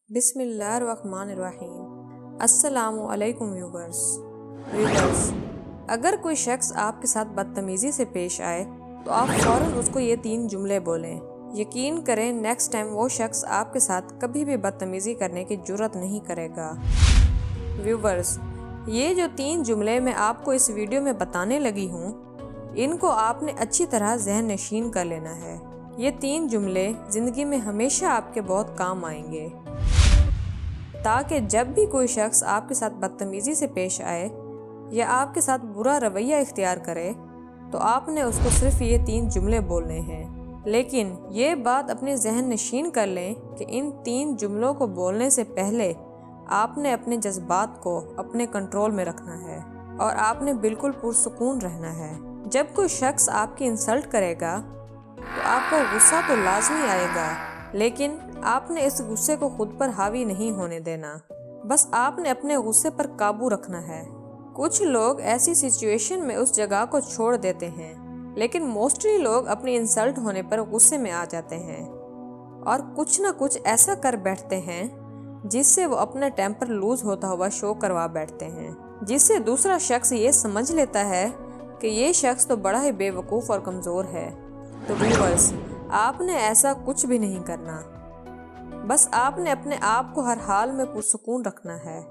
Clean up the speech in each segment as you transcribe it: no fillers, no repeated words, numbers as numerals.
बिस्मिल्लाहिर्रहमानिर्रहीम। अस्सलामु अलैकुम व्यूवर्स। अगर कोई शख्स आपके साथ बदतमीज़ी से पेश आए तो आप फ़ौरन उसको ये 3 जुमले बोलें। यकीन करें नेक्स्ट टाइम वो शख्स आपके साथ कभी भी बदतमीज़ी करने की जुर्रत नहीं करेगा। व्यूवर्स, ये जो 3 जुमले मैं आपको इस वीडियो में बताने लगी हूँ, इनको आपने अच्छी तरह ज़हन नशीन कर लेना है। ये 3 जुमले ज़िंदगी में हमेशा आपके बहुत काम आएंगे, ताकि जब भी कोई शख्स आपके साथ बदतमीज़ी से पेश आए या आपके साथ बुरा रवैया इख्तियार करे तो आपने उसको सिर्फ ये 3 जुमले बोलने हैं। लेकिन ये बात अपने जहन नशीन कर लें कि इन 3 जुमलों को बोलने से पहले आपने अपने जज्बात को अपने कंट्रोल में रखना है और आपने बिल्कुल पुरसुकून रहना है। जब कोई शख्स आपकी इंसल्ट करेगा तो आपको गुस्सा तो लाजमी आएगा, लेकिन आपने इस गुस्से को खुद पर हावी नहीं होने देना। बस आपने अपने गुस्से पर काबू रखना है। कुछ लोग ऐसी सिचुएशन में उस जगह को छोड़ देते हैं, लेकिन मोस्टली लोग अपनी इंसल्ट होने पर गुस्से में आ जाते हैं और कुछ ना कुछ ऐसा कर बैठते हैं जिससे वो अपना टेम्पर लूज होता हुआ शो करवा बैठते हैं, जिससे दूसरा शख्स ये समझ लेता है कि ये शख्स तो बड़ा ही बेवकूफ़ और कमज़ोर है। तो व्यूअर्स, आपने ऐसा कुछ भी नहीं करना। बस आपने अपने आप को हर हाल में पुरसुकून रखना है।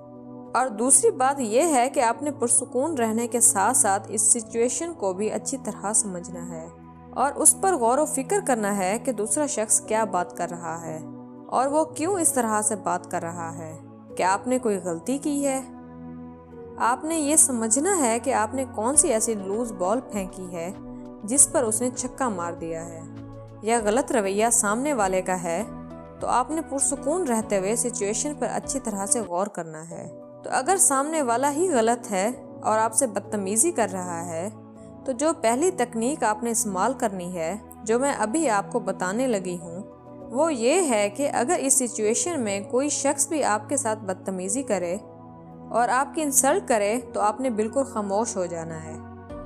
और दूसरी बात यह है कि आपने पुरसुकून रहने के साथ साथ इस सिचुएशन को भी अच्छी तरह समझना है और उस पर गौर व फिक्र करना है कि दूसरा शख्स क्या बात कर रहा है और वो क्यों इस तरह से बात कर रहा है। क्या आपने कोई गलती की है? आपने ये समझना है कि आपने कौन सी ऐसी लूज बॉल फेंकी है जिस पर उसने छक्का मार दिया है, या गलत रवैया सामने वाले का है तो आपने पुरसुकून रहते हुए सिचुएशन पर अच्छी तरह से गौर करना है। तो अगर सामने वाला ही गलत है और आपसे बदतमीज़ी कर रहा है तो जो पहली तकनीक आपने इस्तेमाल करनी है, जो मैं अभी आपको बताने लगी हूँ, वो ये है कि अगर इस सिचुएशन में कोई शख्स भी आपके साथ बदतमीज़ी करे और आपकी इंसल्ट करे तो आपने बिल्कुल खामोश हो जाना है।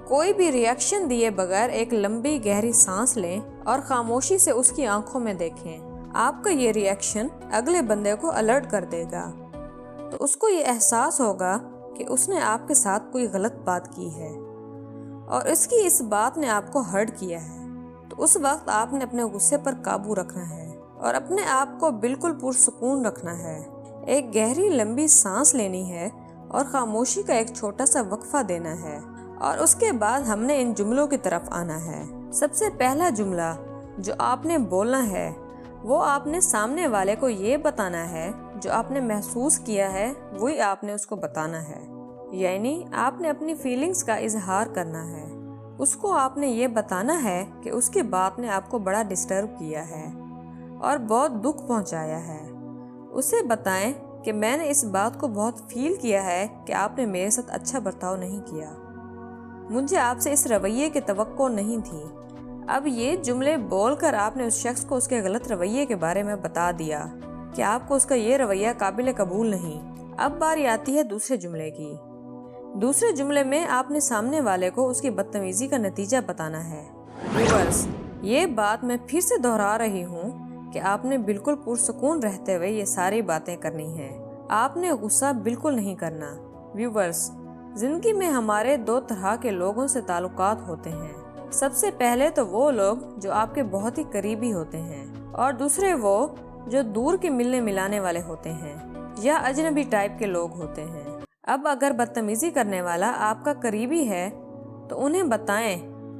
कोई भी रिएक्शन दिए बगैर एक लंबी गहरी सांस लें और खामोशी से उसकी आंखों में देखें। आपका ये रिएक्शन अगले बंदे को अलर्ट कर देगा, तो उसको ये एहसास होगा कि उसने आपके साथ कोई गलत बात की है और इसकी इस बात ने आपको हर्ट किया है। तो उस वक्त आपने अपने गुस्से पर काबू रखना है और अपने आप को बिल्कुल पुरसुकून रखना है। एक गहरी लंबी सांस लेनी है और खामोशी का एक छोटा सा वक्फा देना है और उसके बाद हमने इन जुमलों की तरफ आना है। सबसे पहला जुमला जो आपने बोलना है वो आपने सामने वाले को ये बताना है, जो आपने महसूस किया है वही आपने उसको बताना है। यानी आपने अपनी फीलिंग्स का इजहार करना है। उसको आपने ये बताना है कि उसकी बात ने आपको बड़ा डिस्टर्ब किया है और बहुत दुख पहुंचाया है। उसे बताएं कि मैंने इस बात को बहुत फील किया है कि आपने मेरे साथ अच्छा बर्ताव नहीं किया, मुझे आपसे इस रवैये की तवक्को नहीं थी। अब ये जुमले बोलकर आपने उस शख्स को उसके गलत रवैये के बारे में बता दिया कि आपको उसका ये रवैया काबिल कबूल नहीं। अब बारी आती है दूसरे जुमले की। दूसरे जुमले में आपने सामने वाले को उसकी बदतमीजी का नतीजा बताना है। व्यूअर्स, ये बात मैं फिर से दोहरा रही हूँ कि आपने बिल्कुल पुरसुकून रहते हुए ये सारी बातें करनी है। आपने गुस्सा बिल्कुल नहीं करना। व्यूअर्स, जिंदगी में हमारे 2 तरह के लोगों से ताल्लुकात होते हैं। सबसे पहले तो वो लोग जो आपके बहुत ही करीबी होते हैं और दूसरे वो जो दूर के मिलने मिलाने वाले होते हैं या अजनबी टाइप के लोग होते हैं। अब अगर बदतमीजी करने वाला आपका करीबी है तो उन्हें बताएं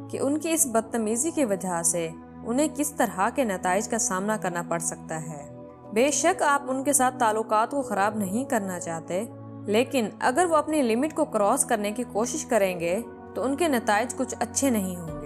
कि उनकी इस बदतमीजी की वजह से उन्हें किस तरह के नताइज का सामना करना पड़ सकता है। बेशक आप उनके साथ ताल्लुकात को ख़राब नहीं करना चाहते, लेकिन अगर वो अपनी लिमिट को क्रॉस करने की कोशिश करेंगे तो उनके नताइज कुछ अच्छे नहीं होंगे।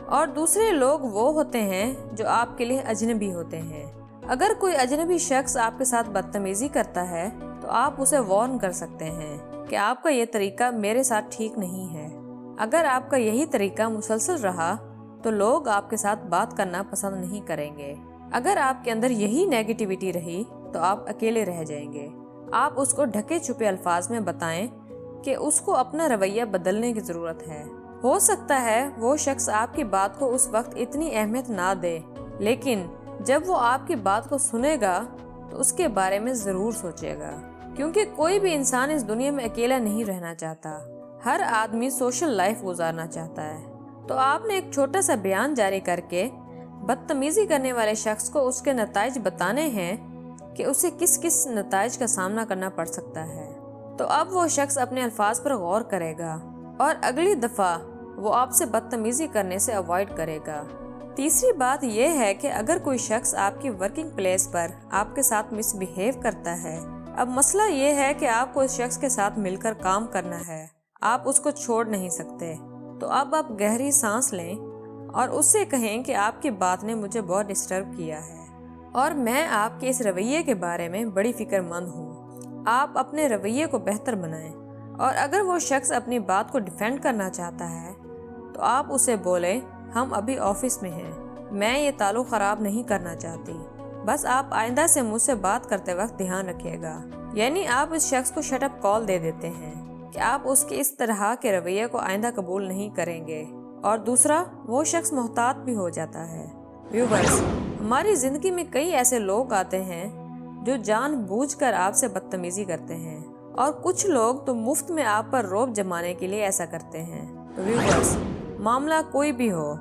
और दूसरे लोग वो होते हैं जो आपके लिए अजनबी होते हैं। अगर कोई अजनबी शख्स आपके साथ बदतमीजी करता है तो आप उसे वार्न कर सकते हैं कि आपका ये तरीका मेरे साथ ठीक नहीं है। अगर आपका यही तरीका मुसलसल रहा तो लोग आपके साथ बात करना पसंद नहीं करेंगे। अगर आपके अंदर यही नेगेटिविटी रही तो आप अकेले रह जाएंगे। आप उसको ढके छुपे अल्फाज में बताएं कि उसको अपना रवैया बदलने की ज़रूरत है। हो सकता है वो शख्स आपकी बात को उस वक्त इतनी अहमियत ना दे, लेकिन जब वो आपकी बात को सुनेगा तो उसके बारे में ज़रूर सोचेगा, क्योंकि कोई भी इंसान इस दुनिया में अकेला नहीं रहना चाहता। हर आदमी सोशल लाइफ गुजारना चाहता है। तो आपने एक छोटा सा बयान जारी करके बदतमीजी करने वाले शख्स को उसके नताइज बताने हैं कि उसे किस किस नताइज का सामना करना पड़ सकता है। तो अब वो शख्स अपने अल्फाज पर गौर करेगा और अगली दफ़ा वो आपसे बदतमीजी करने से अवॉइड करेगा। तीसरी बात यह है कि अगर कोई शख्स आपकी वर्किंग प्लेस पर आपके साथ मिसबिहेव करता है, अब मसला ये है कि आपको इस शख्स के साथ मिलकर काम करना है, आप उसको छोड़ नहीं सकते। तो अब आप गहरी सांस लें और उससे कहें कि आपकी बात ने मुझे बहुत डिस्टर्ब किया है और मैं आपके इस रवैये के बारे में बड़ी फिक्रमंद हूँ। आप अपने रवैये को बेहतर बनाएं। और अगर वो शख्स अपनी बात को डिफेंड करना चाहता है तो आप उसे बोलें, हम अभी ऑफिस में हैं, मैं ये ताल्लुक़ ख़राब नहीं करना चाहती, बस आप आइंदा से मुझसे बात करते वक्त ध्यान रखिएगा। यानी आप इस शख्स को शट अप कॉल दे देते हैं कि आप उसके इस तरह के रवैये को आइंदा कबूल नहीं करेंगे। और दूसरा, वो शख्स मोहतात भी हो जाता है। व्यूअर्स, हमारी ज़िंदगी में कई ऐसे लोग आते हैं जो जानबूझकर आपसे बदतमीजी करते हैं, और कुछ लोग तो मुफ्त में आप पर रौब जमाने के लिए ऐसा करते हैं। तो व्यूअर्स, मामला कोई भी हो,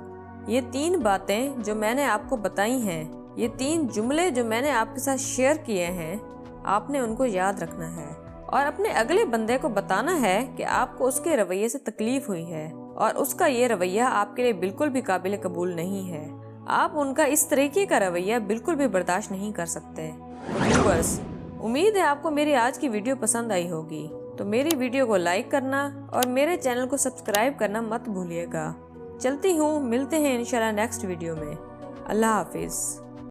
ये 3 बातें जो मैंने आपको बताई हैं, ये 3 जुमले जो मैंने आपके साथ शेयर किए हैं, आपने उनको याद रखना है और अपने अगले बंदे को बताना है कि आपको उसके रवैये से तकलीफ हुई है और उसका ये रवैया आपके लिए बिल्कुल भी काबिल कबूल नहीं है। आप उनका इस तरीके का रवैया बिल्कुल भी बर्दाश्त नहीं कर सकते। तो व्यूअर्स, उम्मीद है आपको मेरी आज की वीडियो पसंद आई होगी। तो मेरी वीडियो को लाइक करना और मेरे चैनल को सब्सक्राइब करना मत भूलिएगा। चलती हूँ, मिलते हैं इंशाल्लाह नेक्स्ट वीडियो में। अल्लाह हाफिज़।